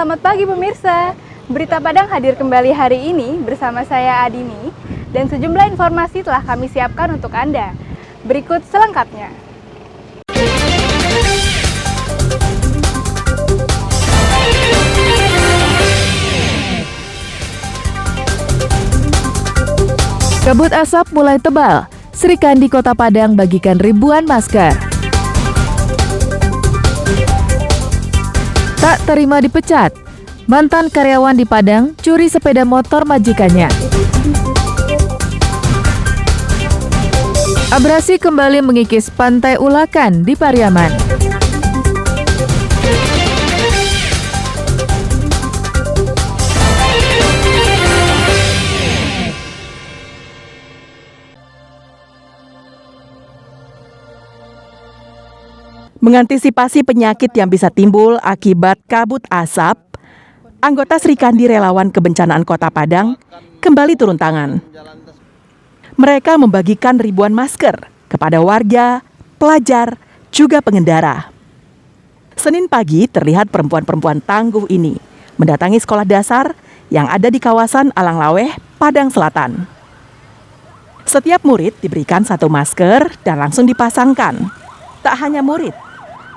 Selamat pagi pemirsa. Berita Padang hadir kembali hari ini bersama saya Adini dan sejumlah informasi telah kami siapkan untuk Anda. Berikut selengkapnya. Kabut asap mulai tebal. Sri Kandi Kota Padang bagikan ribuan masker. Tak terima dipecat. Mantan karyawan di Padang curi sepeda motor majikannya. Abrasi kembali mengikis Pantai Ulakan di Pariaman. Mengantisipasi penyakit yang bisa timbul akibat kabut asap, anggota Sri Kandi Relawan Kebencanaan Kota Padang kembali turun tangan. Mereka membagikan ribuan masker kepada warga, pelajar, juga pengendara. Senin pagi terlihat perempuan-perempuan tangguh ini mendatangi sekolah dasar yang ada di kawasan Alanglaweh, Padang Selatan. Setiap murid diberikan satu masker dan langsung dipasangkan. Tak hanya murid,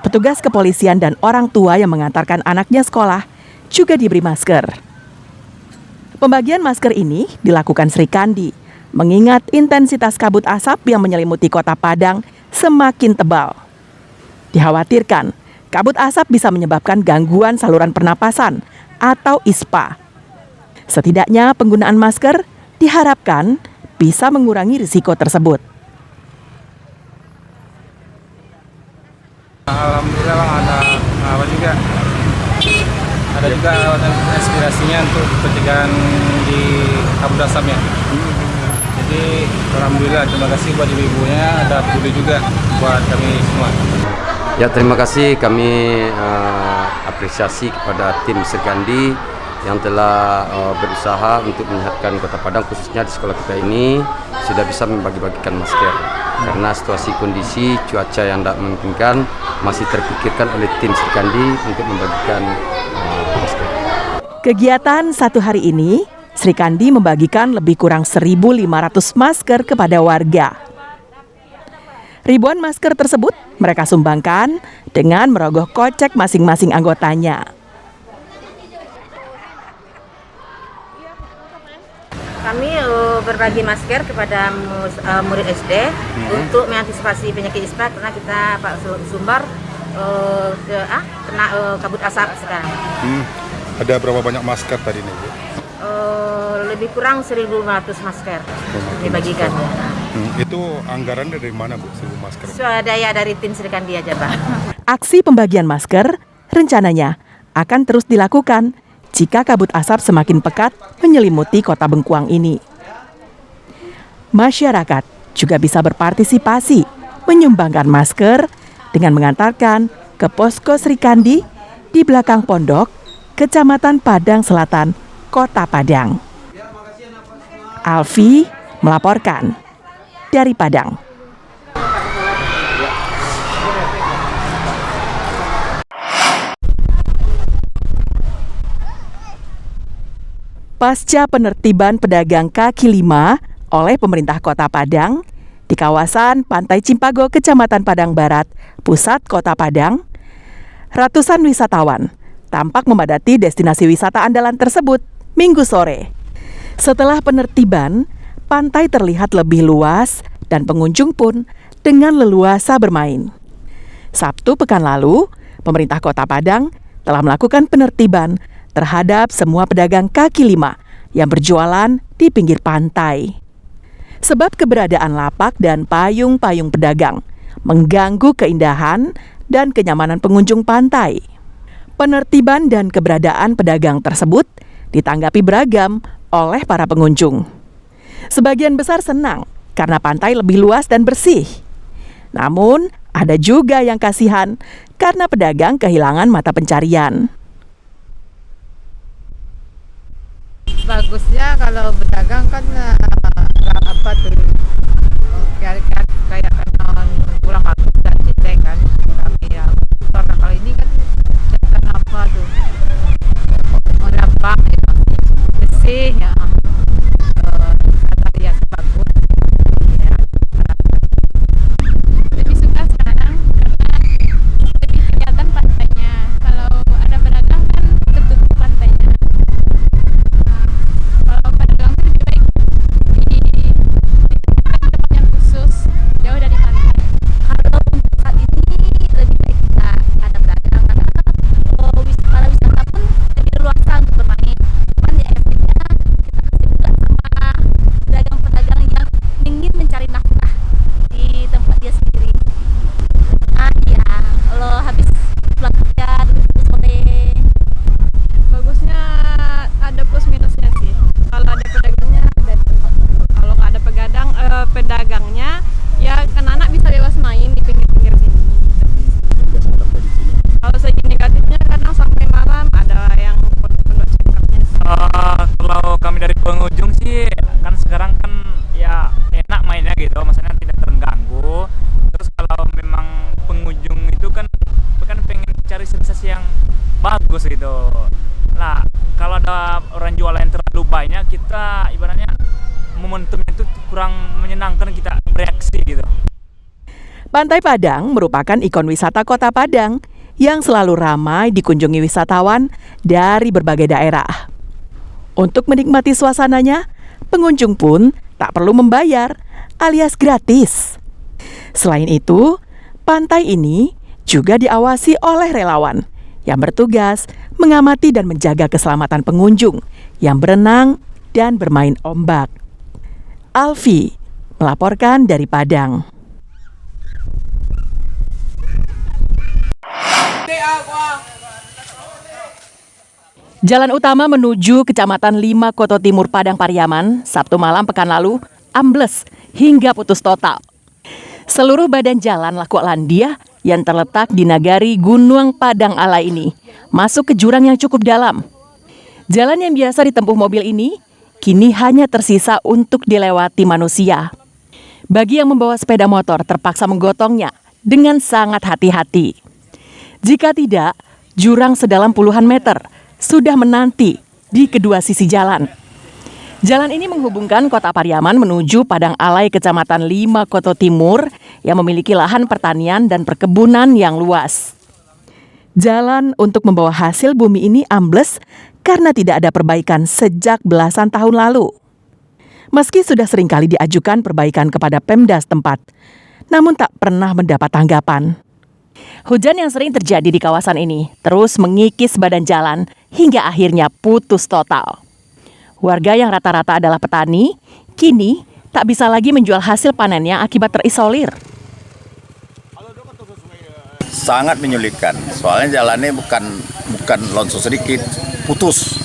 petugas kepolisian dan orang tua yang mengantarkan anaknya sekolah juga diberi masker. Pembagian masker ini dilakukan Sri Kandi, mengingat intensitas kabut asap yang menyelimuti Kota Padang semakin tebal. Dikhawatirkan, kabut asap bisa menyebabkan gangguan saluran pernapasan atau ISPA. Setidaknya penggunaan masker diharapkan bisa mengurangi risiko tersebut. Alhamdulillah Bang, ada juga inspirasinya untuk pencegahan di kabut asap ya. Jadi alhamdulillah, terima kasih buat ibu-ibunya, ada peduli juga buat kami semua. Ya, terima kasih, kami apresiasi kepada tim Sri Kandi yang telah berusaha untuk menyehatkan Kota Padang, khususnya di sekolah kita ini sudah bisa membagi-bagikan masker. Karena situasi kondisi cuaca yang tidak memungkinkan, masih terpikirkan oleh tim Sri Kandi untuk membagikan masker. Kegiatan satu hari ini, Sri Kandi membagikan lebih kurang 1.500 masker kepada warga. Ribuan masker tersebut mereka sumbangkan dengan merogoh kocek masing-masing anggotanya. Kami berbagi masker kepada murid SD untuk mengantisipasi penyakit ISPA karena kita Pak Sumbar kena kabut asap sekarang. Ada berapa banyak masker tadi nih, Bu? Lebih kurang 1.500 masker dibagikan. Itu anggaran dari mana, Bu, 1.000 masker? Swadaya dari tim Sri Kandi aja, Pak. Aksi pembagian masker rencananya akan terus dilakukan jika kabut asap semakin pekat menyelimuti Kota Bengkuang ini. Masyarakat juga bisa berpartisipasi menyumbangkan masker dengan mengantarkan ke posko Sri Kandi di belakang pondok, Kecamatan Padang Selatan, Kota Padang. Alfi melaporkan dari Padang. Pasca penertiban pedagang kaki lima oleh pemerintah Kota Padang di kawasan Pantai Cimpago, Kecamatan Padang Barat, pusat Kota Padang, ratusan wisatawan tampak memadati destinasi wisata andalan tersebut Minggu sore. Setelah penertiban, pantai terlihat lebih luas dan pengunjung pun dengan leluasa bermain. Sabtu pekan lalu, pemerintah Kota Padang telah melakukan penertiban terhadap semua pedagang kaki lima yang berjualan di pinggir pantai. Sebab keberadaan lapak dan payung-payung pedagang mengganggu keindahan dan kenyamanan pengunjung pantai. Penertiban dan keberadaan pedagang tersebut ditanggapi beragam oleh para pengunjung. Sebagian besar senang karena pantai lebih luas dan bersih. Namun, ada juga yang kasihan karena pedagang kehilangan mata pencarian. Bagusnya kalau berdagang kan apa tuh kayak kurang bagus dan jelek kan kami ya. Karena kalau ini kan apa tuh pedagangnya ya anak-anak bisa bebas main di pinggir-pinggir sini. Kalau segi negatifnya kadang sampai malam ada yang pondok singkatnya. Kalau kami dari pengunjung sih kan sekarang kan ya enak mainnya gitu, maksudnya tidak terganggu. Terus kalau memang pengunjung itu kan pengen cari sensasi yang bagus gitu. Nah, kalau ada orang jualan yang terlalu banyak, kita ibaratnya momentumnya itu kurang menyenangkan, kita bereaksi gitu. Pantai Padang merupakan ikon wisata Kota Padang yang selalu ramai dikunjungi wisatawan dari berbagai daerah. Untuk menikmati suasananya, pengunjung pun tak perlu membayar alias gratis. Selain itu, pantai ini juga diawasi oleh relawan yang bertugas mengamati dan menjaga keselamatan pengunjung yang berenang dan bermain ombak. Alfi melaporkan dari Padang. Jalan utama menuju Kecamatan 5 Koto Timur Padang Pariaman, Sabtu malam pekan lalu, ambles hingga putus total. Seluruh badan jalan Laku Landia yang terletak di nagari Gunung Padang Alai ini masuk ke jurang yang cukup dalam. Jalan yang biasa ditempuh mobil ini kini hanya tersisa untuk dilewati manusia. Bagi yang membawa sepeda motor terpaksa menggotongnya dengan sangat hati-hati. Jika tidak, jurang sedalam puluhan meter sudah menanti di kedua sisi jalan. Jalan ini menghubungkan Kota Pariaman menuju Padang Alai Kecamatan 5 Koto Timur yang memiliki lahan pertanian dan perkebunan yang luas. Jalan untuk membawa hasil bumi ini ambles karena tidak ada perbaikan sejak belasan tahun lalu. Meski sudah seringkali diajukan perbaikan kepada Pemda setempat, namun tak pernah mendapat tanggapan. Hujan yang sering terjadi di kawasan ini terus mengikis badan jalan hingga akhirnya putus total. Warga yang rata-rata adalah petani, kini tak bisa lagi menjual hasil panennya akibat terisolir. Sangat menyulitkan, soalnya jalannya bukan longsor sedikit, putus.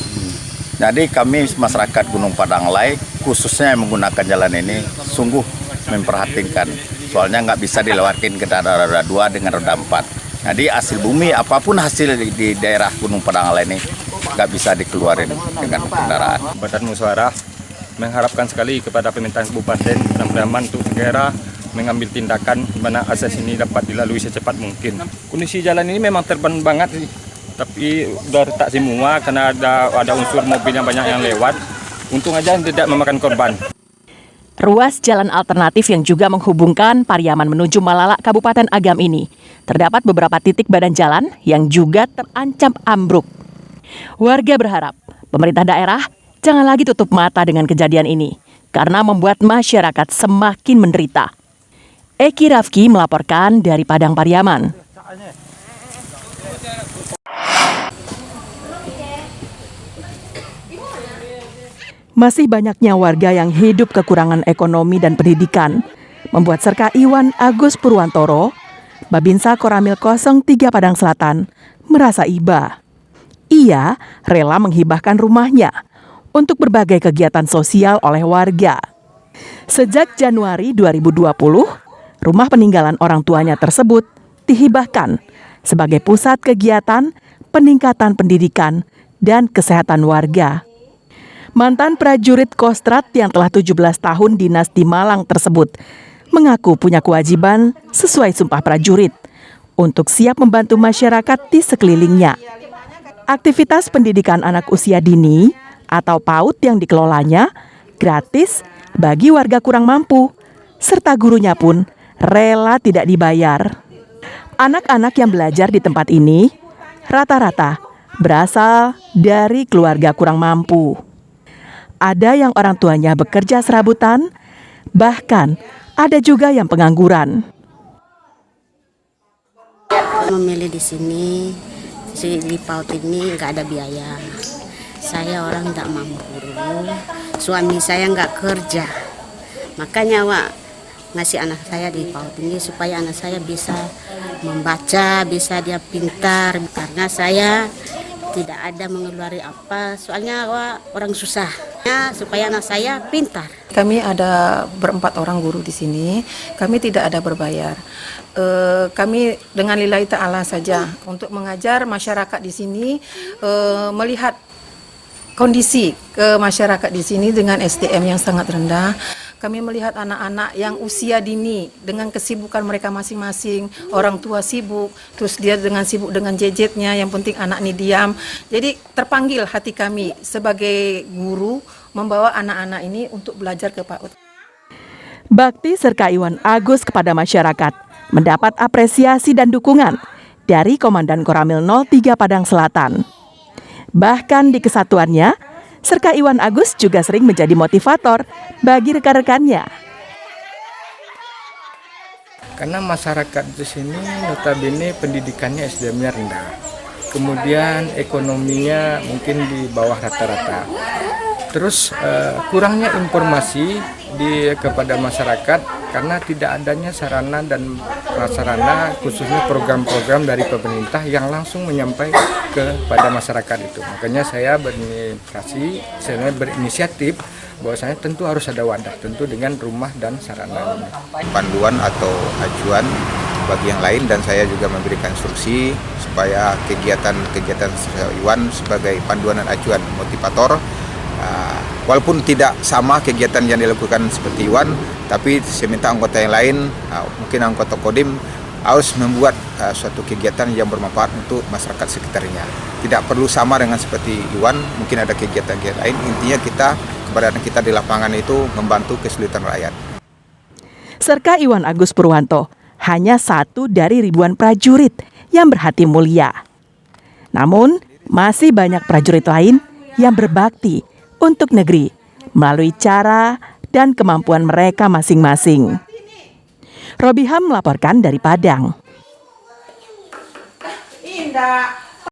Jadi kami masyarakat Gunung Padang Alai khususnya yang menggunakan jalan ini sungguh memperhatikan. Soalnya nggak bisa dilewatin ke roda 2 dengan roda 4. Jadi hasil bumi, apapun hasil di daerah Gunung Padang Alai ini nggak bisa dikeluarin dengan kendaraan. Badan musyawarah mengharapkan sekali kepada pemerintahan kabupaten dan Pariaman untuk segera mengambil tindakan mana akses ini dapat dilalui secepat mungkin. Kondisi jalan ini memang terban banget sih, tapi udah retak semua karena ada unsur mobil yang banyak yang lewat. Untung aja tidak memakan korban. Ruas jalan alternatif yang juga menghubungkan Pariaman menuju Malalak Kabupaten Agam ini terdapat beberapa titik badan jalan yang juga terancam ambruk. Warga berharap pemerintah daerah jangan lagi tutup mata dengan kejadian ini karena membuat masyarakat semakin menderita. Eki Rafki melaporkan dari Padang Pariaman. Masih banyaknya warga yang hidup kekurangan ekonomi dan pendidikan membuat Serka Iwan Agus Purwantoro, Babinsa Koramil 03 Padang Selatan, merasa iba. Ia rela menghibahkan rumahnya untuk berbagai kegiatan sosial oleh warga. Sejak Januari 2020, rumah peninggalan orang tuanya tersebut dihibahkan sebagai pusat kegiatan peningkatan pendidikan dan kesehatan warga. Mantan prajurit Kostrad yang telah 17 tahun dinas di Malang tersebut mengaku punya kewajiban sesuai Sumpah Prajurit untuk siap membantu masyarakat di sekelilingnya. Aktivitas pendidikan anak usia dini atau PAUD yang dikelolanya gratis bagi warga kurang mampu, serta gurunya pun rela tidak dibayar. Anak-anak yang belajar di tempat ini rata-rata berasal dari keluarga kurang mampu. Ada yang orang tuanya bekerja serabutan, bahkan ada juga yang pengangguran. Memilih di sini, di PAUD ini nggak ada biaya. Saya orang tidak mampu, suami saya nggak kerja. Makanya ngasih anak saya di PAUD ini supaya anak saya bisa membaca, bisa dia pintar. Karena saya tidak ada mengeluari apa, soalnya orang susah. pokoknya supaya anak saya pintar. Kami ada berempat orang guru di sini. Kami tidak ada berbayar. Kami dengan lillahi ta'ala saja untuk mengajar masyarakat di sini, melihat kondisi ke masyarakat di sini dengan SDM yang sangat rendah. Kami melihat anak-anak yang usia dini dengan kesibukan mereka masing-masing. Orang tua sibuk, terus dia sibuk dengan gadgetnya, yang penting anak ini diam. Jadi terpanggil hati kami sebagai guru membawa anak-anak ini untuk belajar ke PAUD. Bakti Serka Iwan Agus kepada masyarakat mendapat apresiasi dan dukungan dari Komandan Koramil 03 Padang Selatan. Bahkan di kesatuannya, Serka Iwan Agus juga sering menjadi motivator bagi rekan-rekannya. Karena masyarakat di sini notabene pendidikannya SDM-nya rendah. Kemudian ekonominya mungkin di bawah rata-rata. Terus kurangnya informasi kepada masyarakat karena tidak adanya sarana dan prasarana, khususnya program-program dari pemerintah yang langsung menyampaikan kepada masyarakat itu. Makanya saya berinisiatif bahwasanya tentu harus ada wadah, tentu dengan rumah dan sarana. Panduan atau acuan bagi yang lain, dan saya juga memberikan instruksi supaya kegiatan Iwan sebagai panduan dan acuan motivator. Walaupun tidak sama kegiatan yang dilakukan seperti Iwan, tapi saya minta anggota yang lain, mungkin anggota Kodim harus membuat suatu kegiatan yang bermanfaat untuk masyarakat sekitarnya. Tidak perlu sama dengan seperti Iwan, mungkin ada kegiatan lain. Intinya keberadaan kita di lapangan itu membantu kesulitan rakyat. Serka Iwan Agus Purwanto hanya satu dari ribuan prajurit yang berhati mulia. Namun, masih banyak prajurit lain yang berbakti untuk negeri melalui cara dan kemampuan mereka masing-masing. Robiham melaporkan dari Padang. Indah.